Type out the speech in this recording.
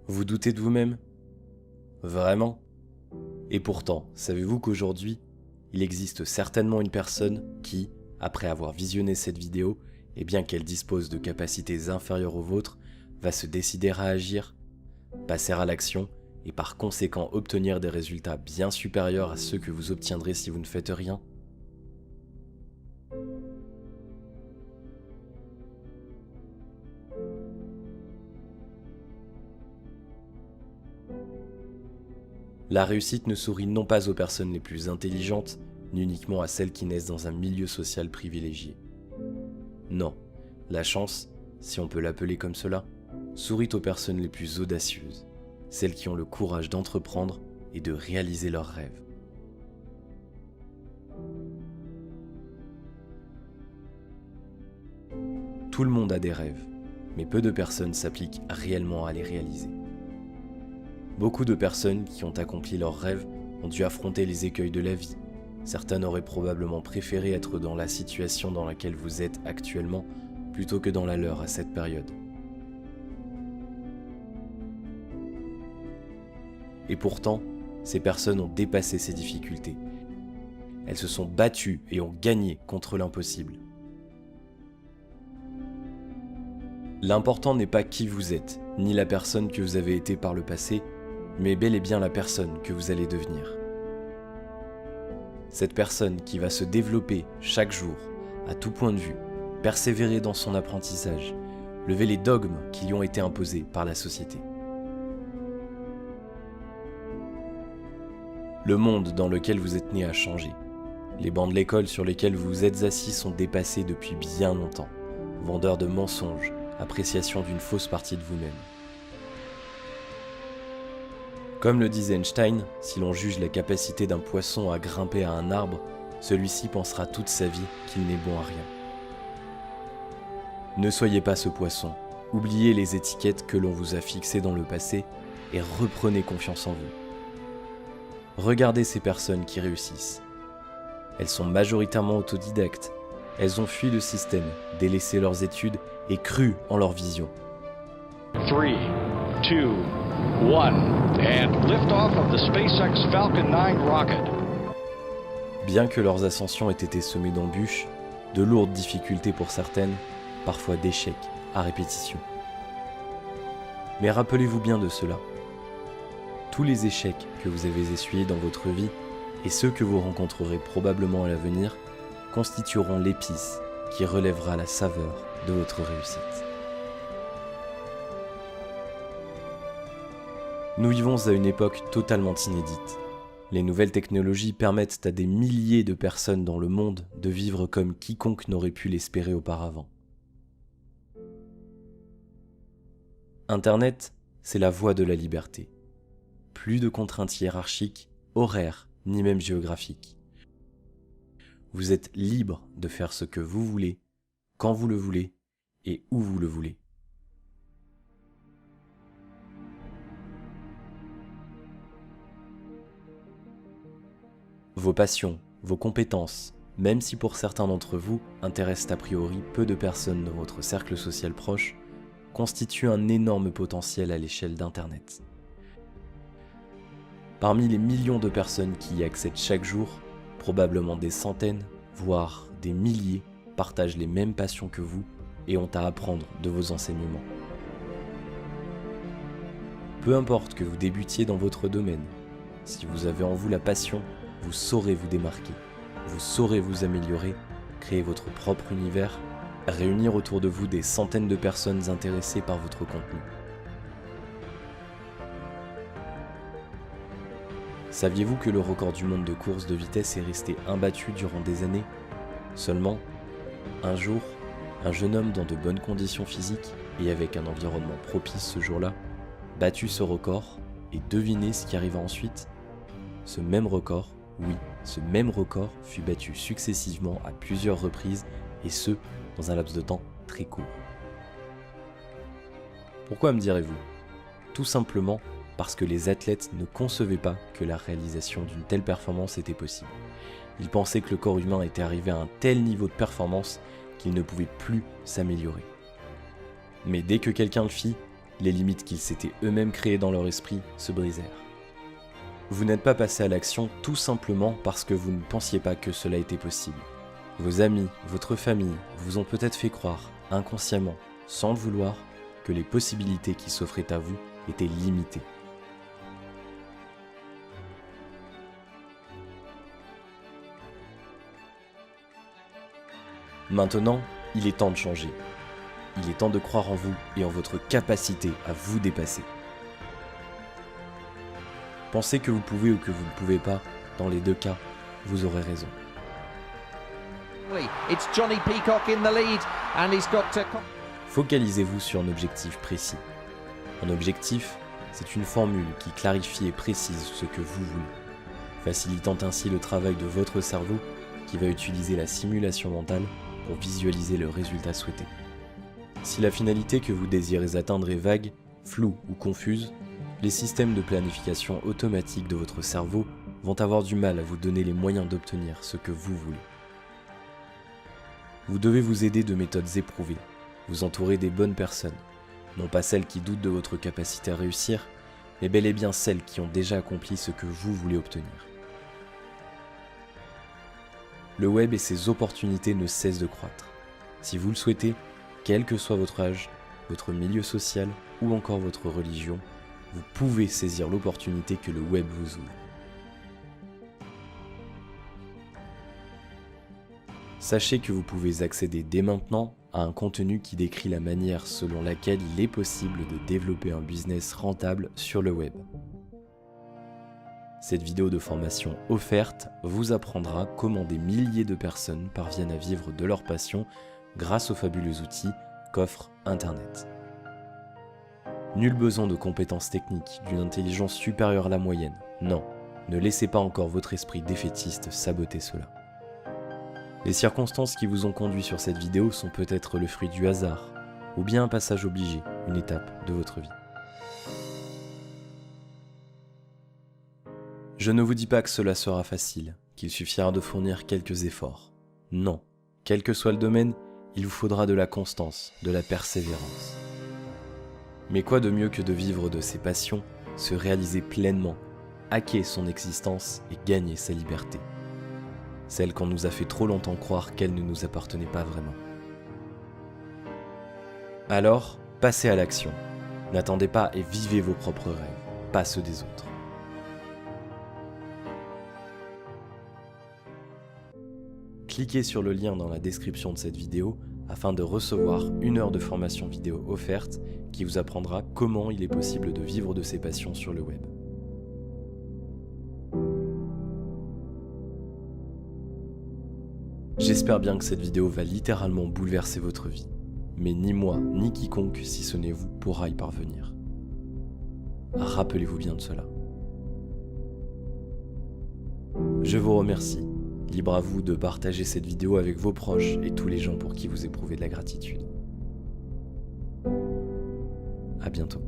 Vous doutez de vous-même? Vraiment? Et pourtant, savez-vous qu'aujourd'hui, il existe certainement une personne qui, après avoir visionné cette vidéo, et bien qu'elle dispose de capacités inférieures aux vôtres, va se décider à agir, passer à l'action et par conséquent obtenir des résultats bien supérieurs à ceux que vous obtiendrez si vous ne faites rien? La réussite ne sourit non pas aux personnes les plus intelligentes, ni uniquement à celles qui naissent dans un milieu social privilégié. Non, la chance, si on peut l'appeler comme cela, sourit aux personnes les plus audacieuses, celles qui ont le courage d'entreprendre et de réaliser leurs rêves. Tout le monde a des rêves, mais peu de personnes s'appliquent réellement à les réaliser. Beaucoup de personnes qui ont accompli leurs rêves ont dû affronter les écueils de la vie. Certaines auraient probablement préféré être dans la situation dans laquelle vous êtes actuellement plutôt que dans la leur à cette période. Et pourtant, ces personnes ont dépassé ces difficultés. Elles se sont battues et ont gagné contre l'impossible. L'important n'est pas qui vous êtes, ni la personne que vous avez été par le passé, mais bel et bien la personne que vous allez devenir. Cette personne qui va se développer chaque jour, à tout point de vue, persévérer dans son apprentissage, lever les dogmes qui lui ont été imposés par la société. Le monde dans lequel vous êtes né a changé. Les bancs de l'école sur lesquels vous vous êtes assis sont dépassés depuis bien longtemps. Vendeurs de mensonges, appréciation d'une fausse partie de vous-même. Comme le disait Einstein, si l'on juge la capacité d'un poisson à grimper à un arbre, celui-ci pensera toute sa vie qu'il n'est bon à rien. Ne soyez pas ce poisson, oubliez les étiquettes que l'on vous a fixées dans le passé et reprenez confiance en vous. Regardez ces personnes qui réussissent. Elles sont majoritairement autodidactes, elles ont fui le système, délaissé leurs études et cru en leur vision. 3, 2, 1, and liftoff of the SpaceX Falcon 9 rocket. Bien que leurs ascensions aient été semées d'embûches, de lourdes difficultés pour certaines, parfois d'échecs à répétition. Mais rappelez-vous bien de cela. Tous les échecs que vous avez essuyés dans votre vie et ceux que vous rencontrerez probablement à l'avenir constitueront l'épice qui relèvera la saveur de votre réussite. Nous vivons à une époque totalement inédite. Les nouvelles technologies permettent à des milliers de personnes dans le monde de vivre comme quiconque n'aurait pu l'espérer auparavant. Internet, c'est la voie de la liberté. Plus de contraintes hiérarchiques, horaires, ni même géographiques. Vous êtes libre de faire ce que vous voulez, quand vous le voulez et où vous le voulez. Vos passions, vos compétences, même si pour certains d'entre vous intéressent a priori peu de personnes dans votre cercle social proche, constituent un énorme potentiel à l'échelle d'Internet. Parmi les millions de personnes qui y accèdent chaque jour, probablement des centaines, voire des milliers, partagent les mêmes passions que vous et ont à apprendre de vos enseignements. Peu importe que vous débutiez dans votre domaine, si vous avez en vous la passion, vous saurez vous démarquer, vous saurez vous améliorer, créer votre propre univers, réunir autour de vous des centaines de personnes intéressées par votre contenu. Saviez-vous que le record du monde de course de vitesse est resté imbattu durant des années? Seulement, un jour, un jeune homme dans de bonnes conditions physiques et avec un environnement propice ce jour-là, battu ce record et devinez ce qui arriva ensuite? Ce même record, oui, ce même record fut battu successivement à plusieurs reprises et ce, dans un laps de temps très court. Pourquoi me direz-vous? Tout simplement parce que les athlètes ne concevaient pas que la réalisation d'une telle performance était possible. Il pensait que le corps humain était arrivé à un tel niveau de performance qu'il ne pouvait plus s'améliorer. Mais dès que quelqu'un le fit, les limites qu'ils s'étaient eux-mêmes créées dans leur esprit se brisèrent. Vous n'êtes pas passé à l'action tout simplement parce que vous ne pensiez pas que cela était possible. Vos amis, votre famille vous ont peut-être fait croire, inconsciemment, sans le vouloir, que les possibilités qui s'offraient à vous étaient limitées. Maintenant, il est temps de changer. Il est temps de croire en vous et en votre capacité à vous dépasser. Pensez que vous pouvez ou que vous ne pouvez pas, dans les deux cas, vous aurez raison. It's Johnny Peacock in the lead and he's got to... Focalisez-vous sur un objectif précis. Un objectif, c'est une formule qui clarifie et précise ce que vous voulez, facilitant ainsi le travail de votre cerveau qui va utiliser la simulation mentale pour visualiser le résultat souhaité. Si la finalité que vous désirez atteindre est vague, floue ou confuse, les systèmes de planification automatique de votre cerveau vont avoir du mal à vous donner les moyens d'obtenir ce que vous voulez. Vous devez vous aider de méthodes éprouvées, vous entourer des bonnes personnes, non pas celles qui doutent de votre capacité à réussir, mais bel et bien celles qui ont déjà accompli ce que vous voulez obtenir. Le web et ses opportunités ne cessent de croître. Si vous le souhaitez, quel que soit votre âge, votre milieu social ou encore votre religion, vous pouvez saisir l'opportunité que le web vous ouvre. Sachez que vous pouvez accéder dès maintenant à un contenu qui décrit la manière selon laquelle il est possible de développer un business rentable sur le web. Cette vidéo de formation offerte vous apprendra comment des milliers de personnes parviennent à vivre de leur passion grâce aux fabuleux outils qu'offre Internet. Nul besoin de compétences techniques, d'une intelligence supérieure à la moyenne. Non, ne laissez pas encore votre esprit défaitiste saboter cela. Les circonstances qui vous ont conduit sur cette vidéo sont peut-être le fruit du hasard, ou bien un passage obligé, une étape de votre vie. Je ne vous dis pas que cela sera facile, qu'il suffira de fournir quelques efforts. Non, quel que soit le domaine, il vous faudra de la constance, de la persévérance. Mais quoi de mieux que de vivre de ses passions, se réaliser pleinement, hacker son existence et gagner sa liberté. Celle qu'on nous a fait trop longtemps croire qu'elle ne nous appartenait pas vraiment. Alors, passez à l'action. N'attendez pas et vivez vos propres rêves, pas ceux des autres. Cliquez sur le lien dans la description de cette vidéo afin de recevoir 1 heure de formation vidéo offerte qui vous apprendra comment il est possible de vivre de ses passions sur le web. J'espère bien que cette vidéo va littéralement bouleverser votre vie, mais ni moi, ni quiconque, si ce n'est vous, pourra y parvenir. Rappelez-vous bien de cela. Je vous remercie. Libre à vous de partager cette vidéo avec vos proches et tous les gens pour qui vous éprouvez de la gratitude. À bientôt.